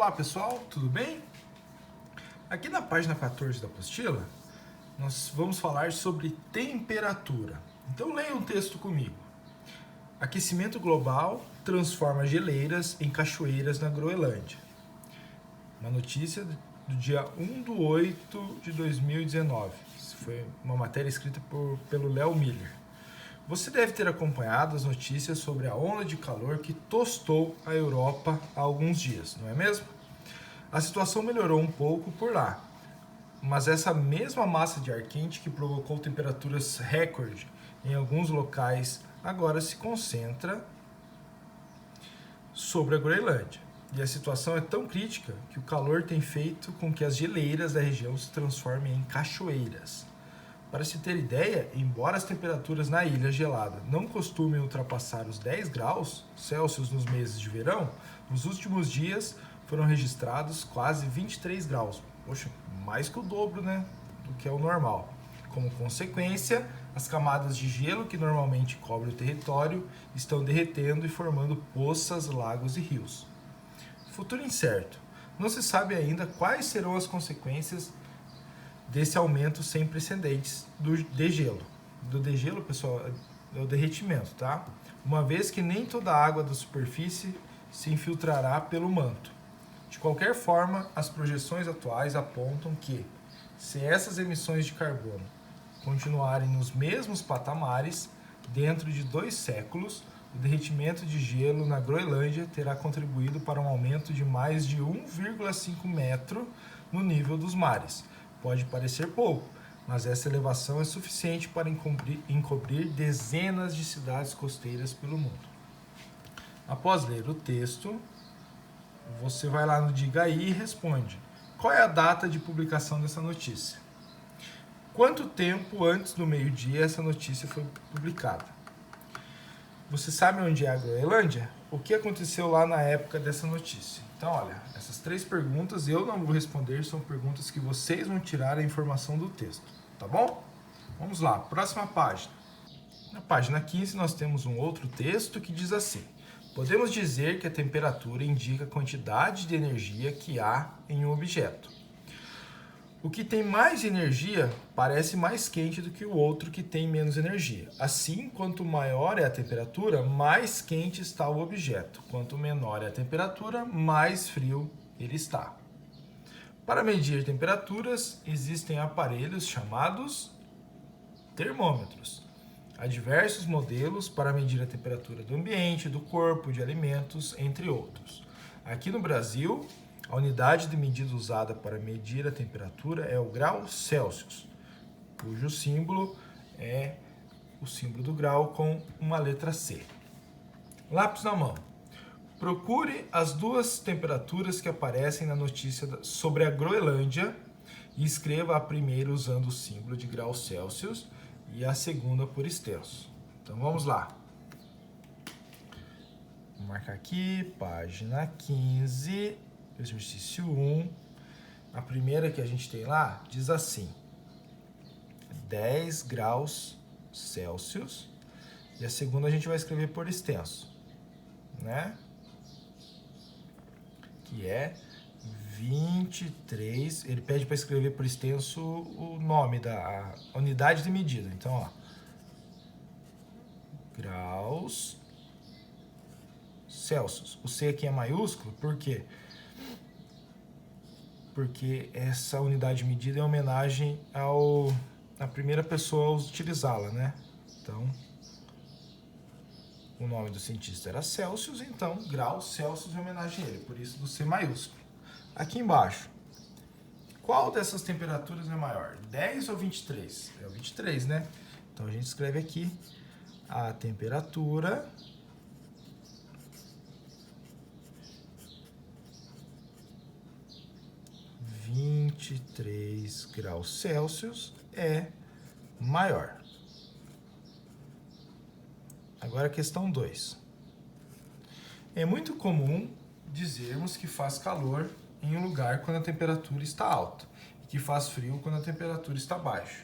Olá pessoal, tudo bem? Aqui na página 14 da apostila, nós vamos falar sobre temperatura. Então leia um texto comigo. Aquecimento global transforma geleiras em cachoeiras na Groenlândia. Uma notícia do dia 1/8/2019. Isso foi uma matéria escrita pelo Léo Miller. Você deve ter acompanhado as notícias sobre a onda de calor que tostou a Europa há alguns dias, não é mesmo? A situação melhorou um pouco por lá, mas essa mesma massa de ar quente que provocou temperaturas recorde em alguns locais agora se concentra sobre a Groenlândia. E a situação é tão crítica que o calor tem feito com que as geleiras da região se transformem em cachoeiras. Para se ter ideia, embora as temperaturas na ilha gelada não costumem ultrapassar os 10 graus Celsius nos meses de verão, nos últimos dias foram registrados quase 23 graus. Poxa, mais que o dobro, né, do que é o normal. Como consequência, as camadas de gelo que normalmente cobrem o território estão derretendo e formando poças, lagos e rios. Futuro incerto. Não se sabe ainda quais serão as consequências desse aumento sem precedentes do degelo. Do degelo, pessoal, é o derretimento, tá? Uma vez que nem toda a água da superfície se infiltrará pelo manto. De qualquer forma, as projeções atuais apontam que, se essas emissões de carbono continuarem nos mesmos patamares, dentro de 2 séculos, o derretimento de gelo na Groenlândia terá contribuído para um aumento de mais de 1,5 metro no nível dos mares. Pode parecer pouco, mas essa elevação é suficiente para encobrir dezenas de cidades costeiras pelo mundo. Após ler o texto, você vai lá no Diga Aí e responde: qual é a data de publicação dessa notícia? Quanto tempo antes do meio-dia essa notícia foi publicada? Você sabe onde é a Groenlândia? O que aconteceu lá na época dessa notícia? Então, olha, essas 3 perguntas eu não vou responder, são perguntas que vocês vão tirar a informação do texto, tá bom? Vamos lá, próxima página. Na página 15 nós temos um outro texto que diz assim: podemos dizer que a temperatura indica a quantidade de energia que há em um objeto. O que tem mais energia parece mais quente do que o outro que tem menos energia. Assim, quanto maior é a temperatura, mais quente está o objeto. Quanto menor é a temperatura, mais frio ele está. Para medir temperaturas, existem aparelhos chamados termômetros. Há diversos modelos para medir a temperatura do ambiente, do corpo, de alimentos, entre outros. Aqui no Brasil, a unidade de medida usada para medir a temperatura é o grau Celsius, cujo símbolo é o símbolo do grau com uma letra C. Lápis na mão. Procure as 2 temperaturas que aparecem na notícia sobre a Groenlândia e escreva a primeira usando o símbolo de grau Celsius e a segunda por extenso. Então vamos lá. Vou marcar aqui, página 15, exercício 1. A primeira que a gente tem lá diz assim: 10 graus Celsius. E a segunda a gente vai escrever por extenso, né? Que é 23. Ele pede para escrever por extenso o nome da unidade de medida. Então, ó, graus Celsius. O C aqui é maiúsculo, por quê? Porque essa unidade de medida é homenagem à primeira pessoa a utilizá-la, né? Então, o nome do cientista era Celsius, então graus Celsius é homenagem a ele, por isso do C maiúsculo. Aqui embaixo, qual dessas temperaturas é maior? 10 ou 23? É o 23, né? Então a gente escreve aqui a temperatura de 23 graus Celsius é maior. Agora a questão 2. É muito comum dizermos que faz calor em um lugar quando a temperatura está alta e que faz frio quando a temperatura está baixa.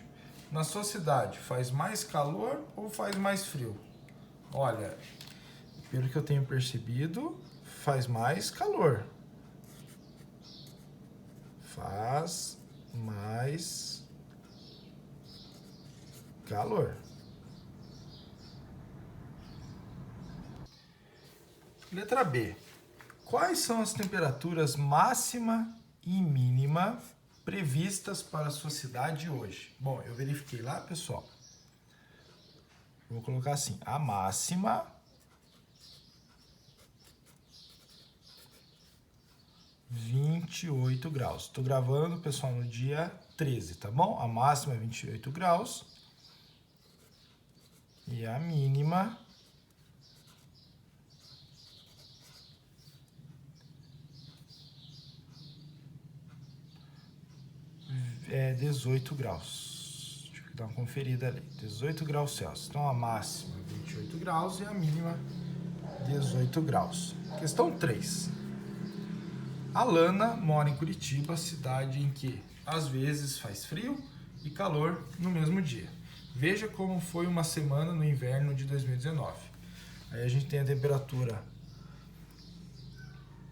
Na sua cidade, faz mais calor ou faz mais frio? Olha, pelo que eu tenho percebido, faz mais calor. faz mais calor. Letra B. Quais são as temperaturas máxima e mínima previstas para a sua cidade hoje? Bom, eu verifiquei lá, pessoal. Vou colocar assim, a máxima 28 graus. Estou gravando, pessoal, no dia 13, tá bom? A máxima é 28 graus. E a mínima é 18 graus. Deixa eu dar uma conferida ali. 18 graus Celsius. Então a máxima 28 graus e a mínima 18 graus. Questão 3. A Lana mora em Curitiba, cidade em que às vezes faz frio e calor no mesmo dia. Veja como foi uma semana no inverno de 2019. Aí a gente tem a temperatura,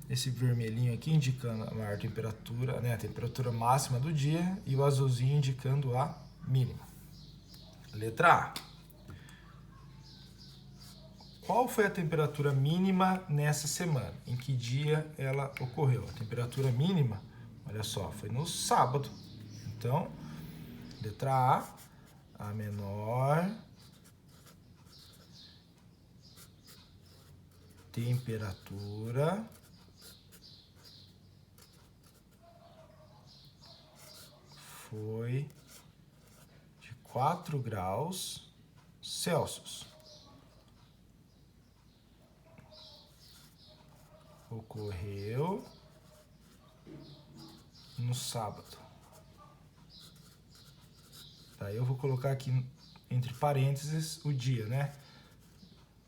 esse vermelhinho aqui indicando a maior temperatura, né, a temperatura máxima do dia, e o azulzinho indicando a mínima. Letra A. Qual foi a temperatura mínima nessa semana? Em que dia ela ocorreu? A temperatura mínima, olha só, foi no sábado. Então, letra A menor temperatura foi de 4 graus Celsius. Ocorreu no sábado. Daí eu vou colocar aqui entre parênteses o dia, né?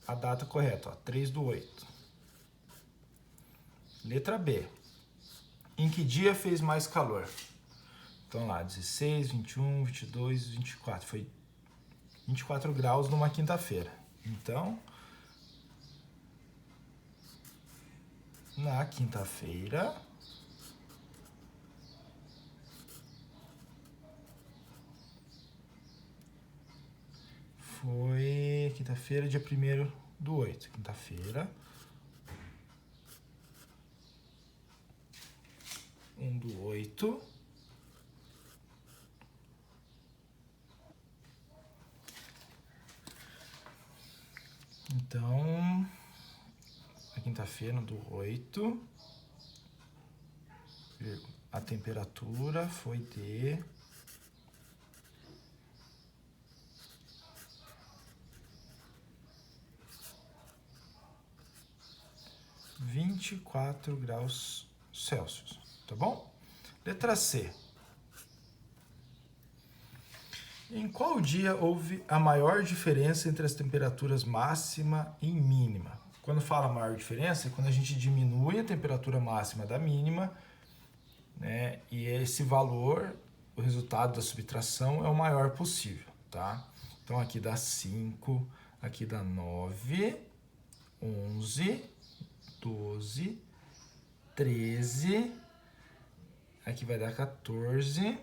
A data correta, ó, 3/8. Letra B. Em que dia fez mais calor? Então lá, 16, 21, 22, 24. Foi 24 graus numa quinta-feira. Então, na quinta-feira, foi quinta-feira, dia 1º/8. Quinta-feira, 1/8. Então, na quinta-feira, 1/8, a temperatura foi de 24 graus Celsius, tá bom? Letra C. Em qual dia houve a maior diferença entre as temperaturas máxima e mínima? Quando fala maior diferença, é quando a gente diminui a temperatura máxima da mínima, né? E esse valor, o resultado da subtração, é o maior possível, tá? Então aqui dá 5, aqui dá 9, 11, 12, 13, aqui vai dar 14...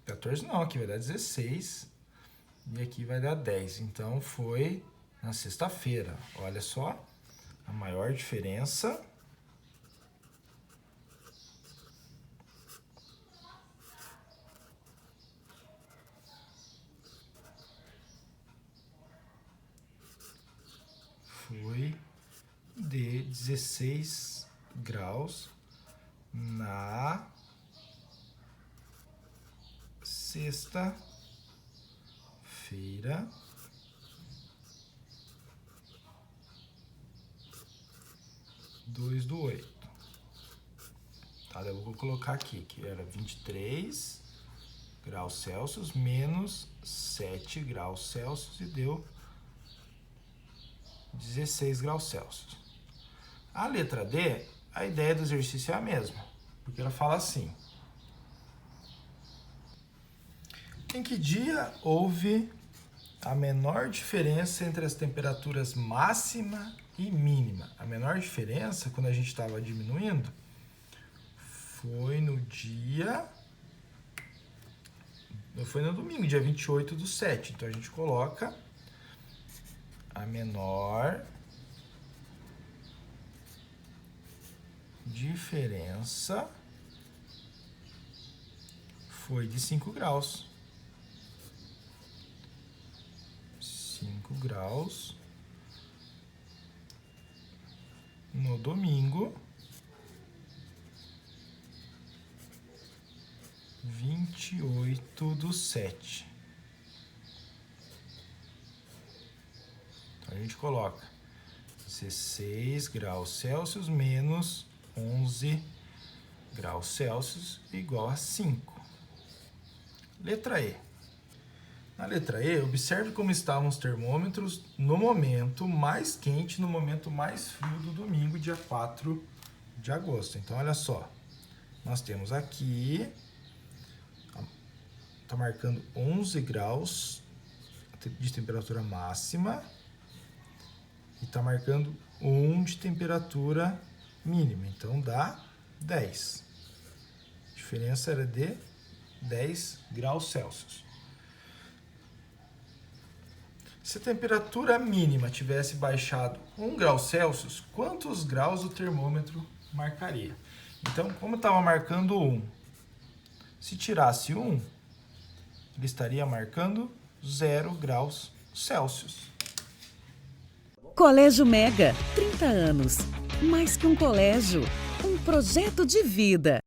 14 não, aqui vai dar 16 e aqui vai dar 10. Então foi na sexta-feira. Olha só, a maior diferença foi de 16 graus na sexta-feira, do 8. Tá, eu vou colocar aqui que era 23 graus Celsius menos 7 graus Celsius e deu 16 graus Celsius. A letra D, a ideia do exercício é a mesma, porque ela fala assim: em que dia houve a menor diferença entre as temperaturas máxima e mínima? A menor diferença, quando a gente estava diminuindo, Foi no domingo, dia 28/7. Então a gente coloca a menor diferença foi de 5 graus. 5 graus no domingo, 28/7. Então a gente coloca 16 graus Celsius menos 11 graus Celsius igual a 5. Letra E. Na letra E, observe como estavam os termômetros no momento mais quente, no momento mais frio do domingo, dia 4 de agosto. Então, olha só, nós temos aqui, está marcando 11 graus de temperatura máxima e está marcando 1 de temperatura mínima. Então, dá 10. A diferença era de 10 graus Celsius. Se a temperatura mínima tivesse baixado 1 grau Celsius, quantos graus o termômetro marcaria? Então, como estava marcando 1, se tirasse 1, ele estaria marcando 0 graus Celsius. Colégio Mega, 30 anos. Mais que um colégio, um projeto de vida.